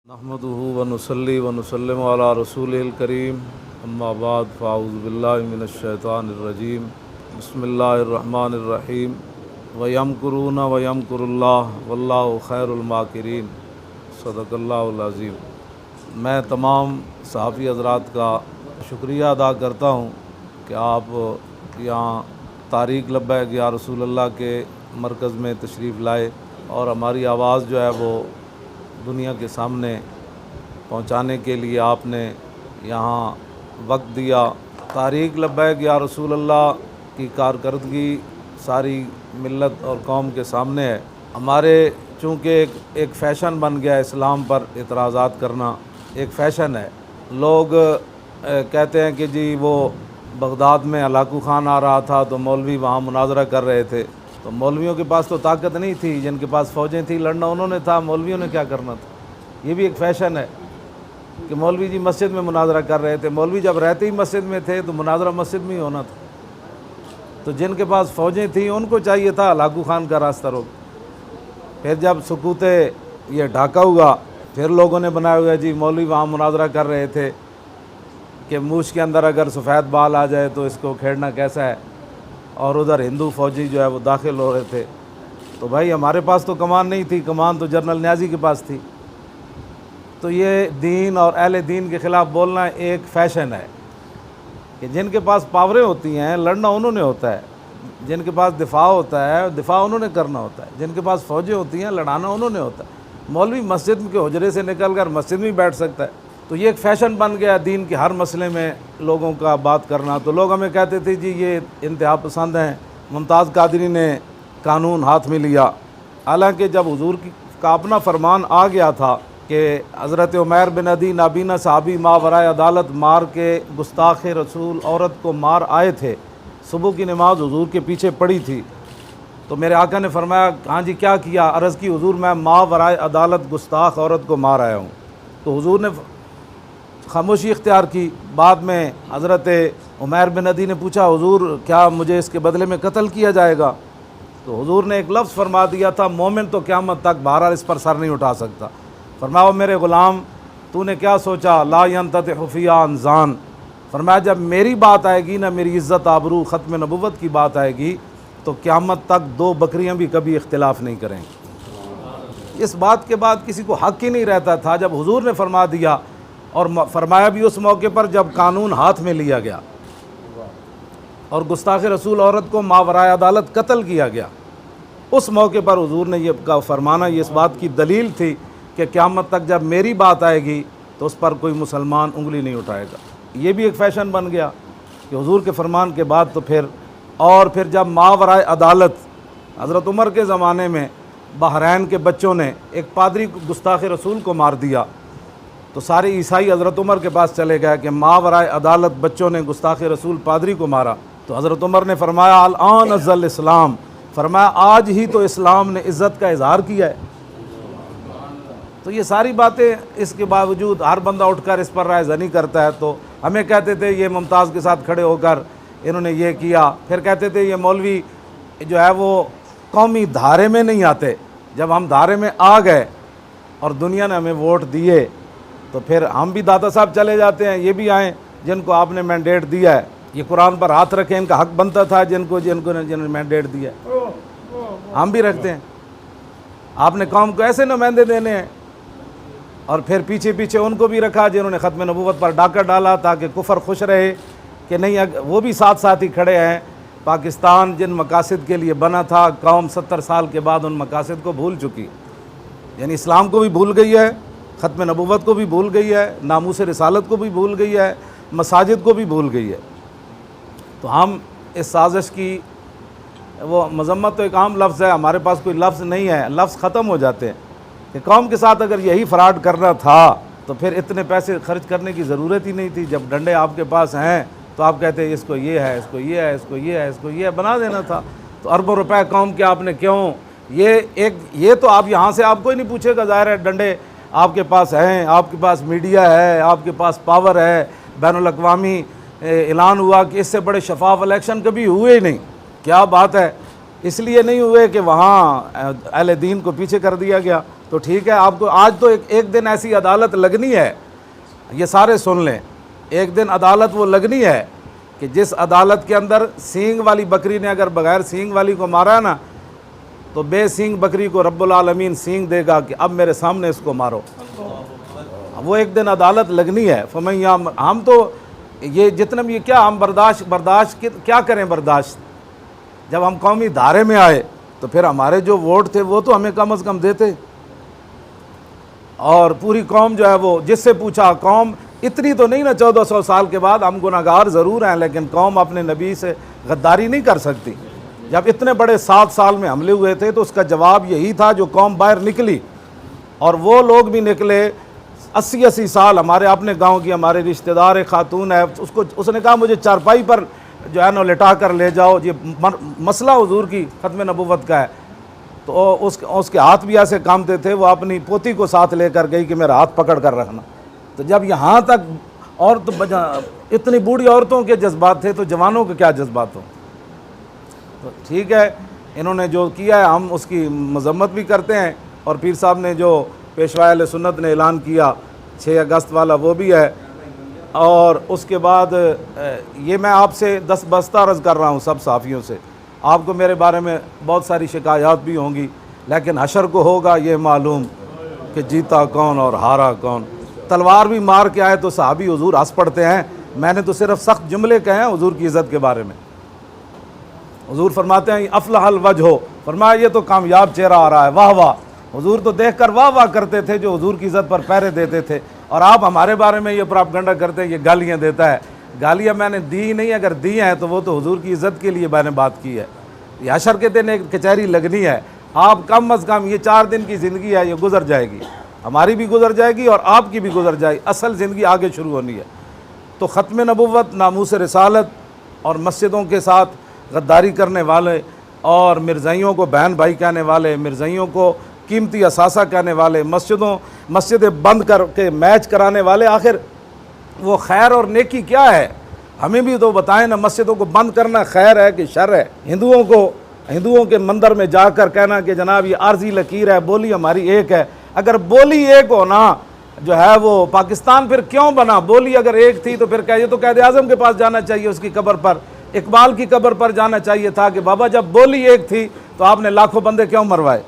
नहमदुहु व नुसल्ली व नुसल्लिमु अला रसूलिल करीम अम्मा बाद फ़ाऊज़ु बिल्लाहि मिनश शैतानिर रजीम बिस्मिल्लाहिर रहमानिर रहीम व यमकुरूना व यमकुरुल्लाह वल्लाहु खैरुल माकिरीन सदक़ल्लाहुल अज़ीम। मैं तमाम सहाफ़ी हज़रात का शुक्रिया अदा करता हूँ कि आप यहाँ तारीक़ लब्बैक या रसूलल्लाह के मरकज़ में तशरीफ़ लाए और हमारी आवाज़ जो है वो दुनिया के सामने पहुंचाने के लिए आपने यहाँ वक्त दिया। तारीक़ लब्बैक या रसूलल्लाह की कारकर्दगी सारी मिल्लत और कौम के सामने है। हमारे चूँकि एक फ़ैशन बन गया इस्लाम पर एतराज़ात करना, एक फ़ैशन है। लोग कहते हैं कि जी वो बगदाद में हलाकू खान आ रहा था तो मौलवी वहाँ मुनाजरा कर रहे थे, तो मौलवियों के पास तो ताकत नहीं थी, जिनके पास फ़ौजें थी लड़ना उन्होंने था, मौलवियों ने क्या करना था। ये भी एक फ़ैशन है कि मौलवी जी मस्जिद में मुनाजरा कर रहे थे। मौलवी जब रहते ही मस्जिद में थे तो मुनाजरा मस्जिद में ही होना था। तो जिनके पास फ़ौजें थी उनको चाहिए था हलाकू खान का रास्ता रोक। फिर जब सुकूते ये ढाका हुआ, फिर लोगों ने बनाया हुआ जी मौलवी वहाँ मुनाजरा कर रहे थे कि मूछ के अंदर अगर सफ़ेद बाल आ जाए तो इसको खेड़ना कैसा है, और उधर हिंदू फ़ौजी जो है वो दाखिल हो रहे थे। तो भाई हमारे पास तो कमान नहीं थी, कमान तो जनरल न्याजी के पास थी। तो ये दीन और अहले दीन के ख़िलाफ़ बोलना एक फ़ैशन है कि जिनके पास पावरें होती हैं लड़ना उन्होंने होता है, जिनके पास दिफा होता है दिफा उन्होंने करना होता है, जिनके पास फ़ौजें होती हैं लड़ाना उन्होंने होता है। मौलवी मस्जिद के हुजरे से निकल कर मस्जिद में बैठ सकता है। तो ये एक फ़ैशन बन गया दीन के हर मसले में लोगों का बात करना। तो लोग हमें कहते थे जी ये इंतहा पसंद हैं, मुमताज़ कादरी ने कानून हाथ में लिया। हालांकि जब हुजूर का अपना फरमान आ गया था कि हज़रत उमैर बिन अदी नाबीना साहबी मावराए अदालत मार के गुस्ताख़ रसूल औरत को मार आए थे, सुबह की नमाज हुजूर के पीछे पड़ी थी, तो मेरे आका ने फरमाया हाँ जी क्या किया। अर्ज़ की हुजूर मैं मावराए अदालत गुस्ताख़ औरत को मार आया हूँ। तो हुजूर ने खामोशी इख्तियार की। बाद में हज़रत उमैर बिन अदी ने पूछा हुजूर क्या मुझे इसके बदले में कत्ल किया जाएगा। तो हुजूर ने एक लफ्ज़ फरमा दिया था, मोमिन तो क़यामत तक बहरहाल इस पर सर नहीं उठा सकता। फरमाया मेरे ग़ुलाम तूने क्या सोचा, ला यंततिहु फ़ीहा अनज़ान। फरमाया जब मेरी बात आएगी ना, मेरी इज़्ज़त आबरू ख़त्म नबुव्वत की बात आएगी, तो क़यामत तक दो बकरियाँ भी कभी इख्तिलाफ़ नहीं करेंगी। इस बात के बाद किसी को हक़ ही नहीं रहता था जब हुजूर ने फरमा दिया, और फरमाया भी उस मौके पर जब कानून हाथ में लिया गया और गुस्ताख़ रसूल औरत को मावराए अदालत कत्ल किया गया। उस मौके पर हुजूर ने ये का फरमाना ये इस बात की दलील थी कि क़यामत तक जब मेरी बात आएगी तो उस पर कोई मुसलमान उंगली नहीं उठाएगा। ये भी एक फ़ैशन बन गया कि हुजूर के फरमान के बाद तो फिर जब मावराए अदालत हज़रत उमर के ज़माने में बहरैन के बच्चों ने एक पादरी गुस्ताख़ रसूल को मार दिया, तो सारे ईसाई हज़रत उमर के पास चले गए कि मावराए अदालत बच्चों ने गुस्ताख़ रसूल पादरी को मारा। तो हज़रत उमर ने फरमाया अल-आन अज़ल इस्लाम, फरमाया आज ही तो इस्लाम ने इज़्ज़त का इज़हार किया है। तो ये सारी बातें इसके बावजूद हर बंदा उठकर इस पर राय ज़नी करता है। तो हमें कहते थे ये मुमताज़ के साथ खड़े होकर इन्होंने ये किया, फिर कहते थे ये मौलवी जो है वो कौमी धारे में नहीं आते। जब हम धारे में आ गए और दुनिया ने हमें वोट दिए तो फिर हम भी दाता साहब चले जाते हैं, ये भी आएँ जिनको आपने मैंडेट दिया है, ये कुरान पर हाथ रखें, इनका हक बनता था जिन्होंने मैंडेट दिया है, हम भी रखते हैं। आपने कौम को ऐसे नुमाइंदे देने हैं, और फिर पीछे पीछे उनको भी रखा जिन्होंने ख़त्म नबूवत पर डाका डाला ताकि कुफर खुश रहे कि नहीं, वो भी साथ साथ ही खड़े हैं। पाकिस्तान जिन मकासद के लिए बना था, कौम 70 साल के बाद उन मकासद को भूल चुकी, यानी इस्लाम को भी भूल गई है, ख़त्म नबूवत को भी भूल गई है, नामूस रिसालत को भी भूल गई है, मसाजिद को भी भूल गई है। तो हम इस साजिश की वो मज़म्मत तो एक आम लफ्ज़ है, हमारे पास कोई लफ्ज़ नहीं है, लफ्ज़ ख़त्म हो जाते हैं कि कौम के साथ अगर यही फ़राड करना था तो फिर इतने पैसे खर्च करने की ज़रूरत ही नहीं थी। जब डंडे आपके पास हैं तो आप कहते हैं इसको ये है, इसको ये है, इसको ये है, इसको ये है, बना देना था। तो अरबों रुपए कौम के आपने क्यों ये तो आप यहाँ से आपको ही नहीं पूछेगा, ज़ाहिर है डंडे आपके पास हैं, आपके पास मीडिया है, आपके पास पावर है, बैनुल-अक़वामी ऐलान हुआ कि इससे बड़े शफाफ इलेक्शन कभी हुए ही नहीं। क्या बात है, इसलिए नहीं हुए कि वहाँ अहले दीन को पीछे कर दिया गया। तो ठीक है, आपको आज तो एक दिन ऐसी अदालत लगनी है, ये सारे सुन लें, एक दिन अदालत वो लगनी है कि जिस अदालत के अंदर सींग वाली बकरी ने अगर बगैर सींग वाली को मारा है ना, तो बेसींग बकरी को रब्बुल आलमीन सींग देगा कि अब मेरे सामने इसको मारो। वो एक दिन अदालत लगनी है। फमैया हम तो ये जितने भी क्या हम बर्दाश्त क्या करें बर्दाश्त। जब हम कौमी धारे में आए तो फिर हमारे जो वोट थे वो तो हमें कम अज़ कम देते, और पूरी कौम जो है वो जिससे पूछा, कौम इतनी तो नहीं ना 1400 साल के बाद, हम गुनाहगार ज़रूर हैं लेकिन कौम अपने नबी से गद्दारी नहीं कर सकती। जब इतने बड़े 7 साल में हमले हुए थे तो उसका जवाब यही था, जो कौम बाहर निकली और वो लोग भी निकले 80-80 साल। हमारे अपने गांव की हमारे रिश्तेदार एक खातून है, उसने कहा मुझे चारपाई पर जो है ना लिटा कर ले जाओ, ये मसला हुजूर की ख़त्म नबुव्वत का है। तो उसके हाथ भी ऐसे कामते थे, वो अपनी पोती को साथ लेकर गई कि मेरा हाथ पकड़ कर रखना। तो जब यहाँ तक और तो इतनी बूढ़ी औरतों के जज्बात थे तो जवानों के क्या जज्बात हो। तो ठीक है, इन्होंने जो किया है हम उसकी मजम्मत भी करते हैं, और पीर साहब ने जो पेशवा अहले सुन्नत ने ऐलान किया 6 अगस्त वाला वो भी है। और उसके बाद ये मैं आपसे 10 बस्ता अर्ज़ कर रहा हूँ सब साफ़ियों से, आपको मेरे बारे में बहुत सारी शिकायत भी होंगी, लेकिन हशर को होगा ये मालूम कि जीता कौन और हारा कौन। तलवार भी मार के आए तो सहाबी हुजूर हंस पड़ते हैं, मैंने तो सिर्फ सख्त जुमले कहे हैं हुजूर की इज़्ज़त के बारे में। हुजूर फरमाते हैं अफलहल वजह, फरमाया ये तो कामयाब चेहरा आ रहा है, वाह वाह। हुजूर तो देख कर वाह वाह करते थे जो हुजूर की इज़्ज़त पर पहरे देते थे, और आप हमारे बारे में ये प्रोपगंडा करते हैं, ये गालियाँ देता है। गालियाँ मैंने दी नहीं, अगर दी हैं तो वो तो हुजूर की इज़्ज़त के लिए मैंने बात की है। ये हशर के दिन एक कचहरी लगनी है, आप कम अज़ कम ये 4 दिन की ज़िंदगी है, ये गुजर जाएगी, हमारी भी गुजर जाएगी और आपकी भी गुजर जाएगी, असल ज़िंदगी आगे शुरू होनी है। तो ख़त्म नबुव्वत, नामूस रिसालत और मस्जिदों के साथ गद्दारी करने वाले और मिर्ज़ाइयों को बहन भाई कहने वाले, मिर्ज़ाइयों को कीमती असासा कहने वाले, मस्जिदें बंद करके मैच कराने वाले, आखिर वो खैर और नेकी क्या है, हमें भी तो बताएं ना। मस्जिदों को बंद करना खैर है कि शर है? हिंदुओं के मंदिर में जाकर कहना कि जनाब ये आर्जी लकीर है, बोली हमारी एक है। अगर बोली एक हो ना जो है वो पाकिस्तान फिर क्यों बना? बोली अगर एक थी तो फिर कह, ये तो कैद आज़म के पास जाना चाहिए, उसकी कब्र पर, इकबाल की कब्र पर जाना चाहिए था कि बाबा जब बोली एक थी तो आपने लाखों बंदे क्यों मरवाए,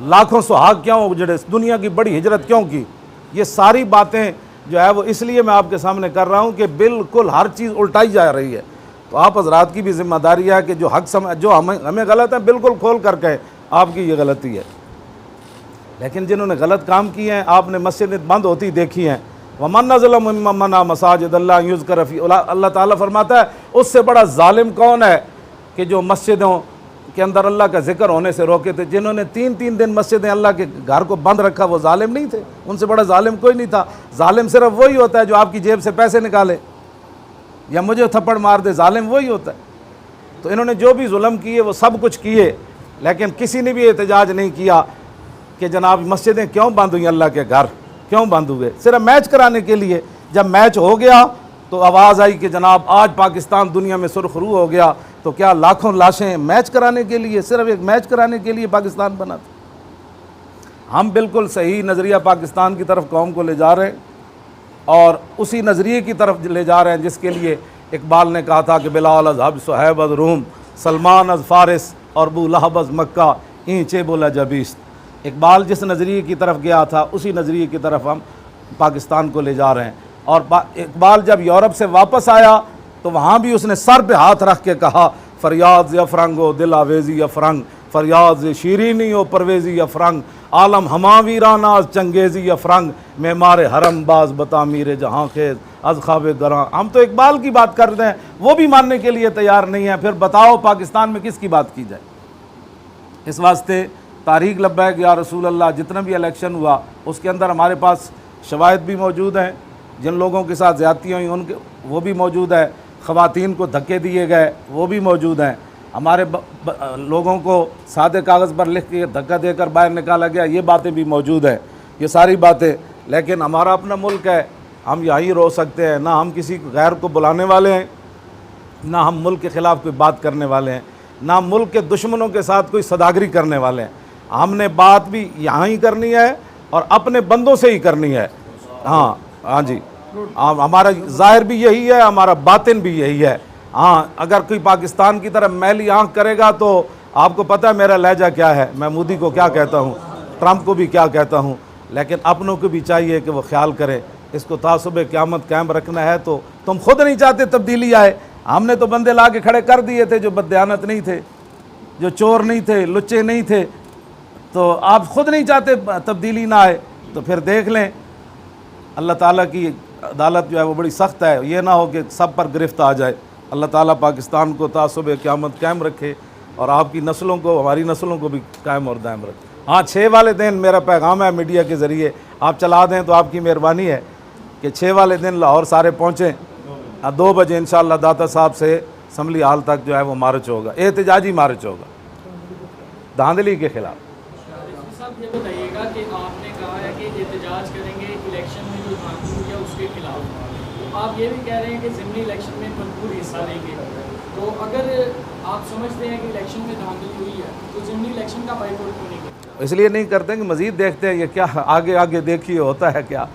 लाखों सुहाग क्यों उजड़े, दुनिया की बड़ी हिजरत क्यों की। ये सारी बातें जो है वो इसलिए मैं आपके सामने कर रहा हूँ कि बिल्कुल हर चीज़ उल्टाई जा रही है। तो आप हजरात की भी जिम्मेदारी है कि जो हक जो हमें गलत है बिल्कुल खोल कर कहे आपकी ये गलती है। लेकिन जिन्होंने गलत काम किए हैं, आपने मस्जिदें बंद होती देखी हैं, वमन नज़लम मिम्मन मना मसाजिद अल्लाह युज़कर फी, अल्लाह ताला फरमाता है उससे बड़ा जालिम कौन है कि जो मस्जिदों के अंदर अल्लाह का जिक्र होने से रोके थे। जिन्होंने 3-3 दिन मस्जिदें अल्लाह के घर को बंद रखा वो जालिम नहीं थे, उनसे बड़ा जालिम कोई नहीं था। जालिम सिर्फ वही होता है जो आपकी जेब से पैसे निकाले या मुझे थप्पड़ मार दे, जालिम वही होता है। तो इन्होंने जो भी जुल्म किए वो सब कुछ किए, लेकिन किसी ने भी एहतजाज नहीं किया कि जनाब मस्जिदें क्यों बंद हुई, अल्लाह के घर क्यों बंद हुए, सिर्फ मैच कराने के लिए। जब मैच हो गया तो आवाज़ आई कि जनाब आज पाकिस्तान दुनिया में सुरखरू हो गया, तो क्या लाखों लाशें मैच कराने के लिए, सिर्फ एक मैच कराने के लिए पाकिस्तान बना था। हम बिल्कुल सही नज़रिया पाकिस्तान की तरफ कौम को ले जा रहे हैं और उसी नज़रिए की तरफ ले जा रहे हैं जिसके लिए इकबाल ने कहा था कि बिलाल अज़ हब सुहैब अज़ रूम, सलमान अज़ फ़ारिस और अबू लहब अज़ मक्का ईंचे बोला जबीस्त। इकबाल जिस नज़रिए की तरफ गया था उसी नज़रिए की तरफ हम पाकिस्तान को ले जा रहे हैं। और इकबाल जब यूरोप से वापस आया तो वहाँ भी उसने सर पे हाथ रख के कहा फरियाद अफरंग हो दिल आवेज़ी अफरंग, फरियाद शीरीनी हो परवेज़ी अफरंग, आलम हमावीरानाज चंगेज़ी अफरंग, मेमार हरम बाज बता मीरे जहाँ खेज अज ख्वाब गरां। हम तो इकबाल की बात कर रहे हैं, वो भी मानने के लिए तैयार नहीं है, फिर बताओ पाकिस्तान में किसकी बात की जाए। इस वास्ते तारीख लब्बैक या रसूल अल्लाह जितना भी इलेक्शन हुआ उसके अंदर हमारे पास शवाहिद भी मौजूद हैं, जिन लोगों के साथ ज़्यादतियाँ हुई उनके वो भी मौजूद है, ख़वातीन को धक्के दिए गए वो भी मौजूद हैं, हमारे लोगों को सादे कागज़ पर लिख के धक्का देकर बाहर निकाला गया, ये बातें भी मौजूद हैं, ये सारी बातें। लेकिन हमारा अपना मुल्क है, हम यहीं रो सकते हैं, ना हम किसी गैर को बुलाने वाले हैं, ना हम मुल्क के ख़िलाफ़ कोई बात करने वाले हैं, ना मुल्क के दुश्मनों के साथ कोई सदागरी करने वाले हैं। हमने बात भी यहाँ ही करनी है और अपने बंदों से ही करनी है। हाँ हाँ जी, हमारा ज़ाहिर भी यही है, हमारा बातिन भी यही है। हाँ, अगर कोई पाकिस्तान की तरह मैली आँख करेगा तो आपको पता है मेरा लहजा क्या है, मैं मोदी को क्या कहता हूँ, ट्रंप को भी क्या कहता हूँ, लेकिन अपनों को भी चाहिए कि वो ख्याल करें। इसको तासुब क़यामत कायम रखना है तो तुम खुद नहीं चाहते तब्दीली आए, हमने तो बंदे ला के खड़े कर दिए थे जो बददयानत नहीं थे, जो चोर नहीं थे, लुच्चे नहीं थे, तो आप खुद नहीं चाहते तब्दीली ना आए। तो फिर देख लें, अल्लाह ताला की अदालत जो है वो बड़ी सख्त है, ये ना हो कि सब पर गिरफ्त आ जाए। अल्लाह ताला पाकिस्तान को तासुब क़यामत कायम रखे और आपकी नस्लों को, हमारी नस्लों को भी कायम और दायम रखे। हाँ, 6 वाले दिन मेरा पैगाम है मीडिया के ज़रिए, आप चला दें तो आपकी मेहरबानी है कि 6 वाले दिन लाहौर सारे पहुँचें। 2 बजे इंशाअल्लाह दाता साहब से असम्बली हाल तक जो है वो मार्च होगा, एहतजाजी मार्च होगा धांधली के ख़िलाफ़। साहब ये बताइएगा कि आपने कहा है कि एहतजाज करेंगे इलेक्शन में जो धांधली हुई है उसके खिलाफ, तो आप ये भी कह रहे हैं कि ज़िमनी इलेक्शन में भरपूर हिस्सा लेंगे। तो अगर आप समझते हैं कि इलेक्शन में धांधली हुई है तो ज़िमनी इलेक्शन का बाइकआउट क्यों नहीं करते? इसलिए नहीं करते कि मज़ीद देखते हैं ये क्या आगे आगे देखिए होता है क्या।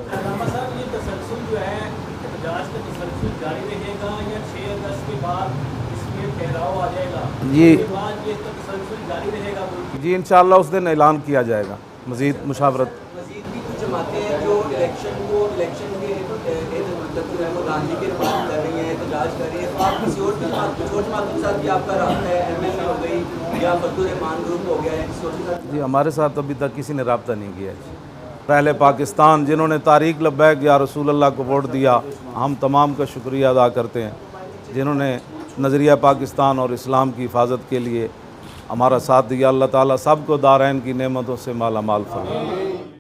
साहब ये तसलसल जो है एहतजाज का तसलसल जारी रहेगा या 6 अगस्त के बाद इसमें ठहराव आ जाएगा? जी उसके बाद ये तसलसल जारी रहेगा? जी, इंशाअल्लाह उस दिन ऐलान किया जाएगा मज़ीद मुशावरत। मज़ीद भी कुछ जमातें हैं जो इलेक्शन के मतलब जो है वो धांधली के बात कर रही हैं, एहतजाज कर रही है। तो आप किसी और जमात के साथ भी आपका रब्ता है, MNA हो गई या फतुर रहमान ग्रुप हो गया है, किसी और के साथ? जी, हमारे साथ अभी तक किसी ने रब्ता नहीं किया है। पहले पाकिस्तान जिन्होंने तारीक लब्बैक या रसूल अल्लाह को वोट दिया, हम तमाम का शुक्रिया अदा करते हैं, जिन्होंने नज़रिया पाकिस्तान और इस्लाम की हिफाजत के लिए हमारा साथ दिया। अल्लाह ताला सबको दारैन की नेमतों से माला माल फरमाए।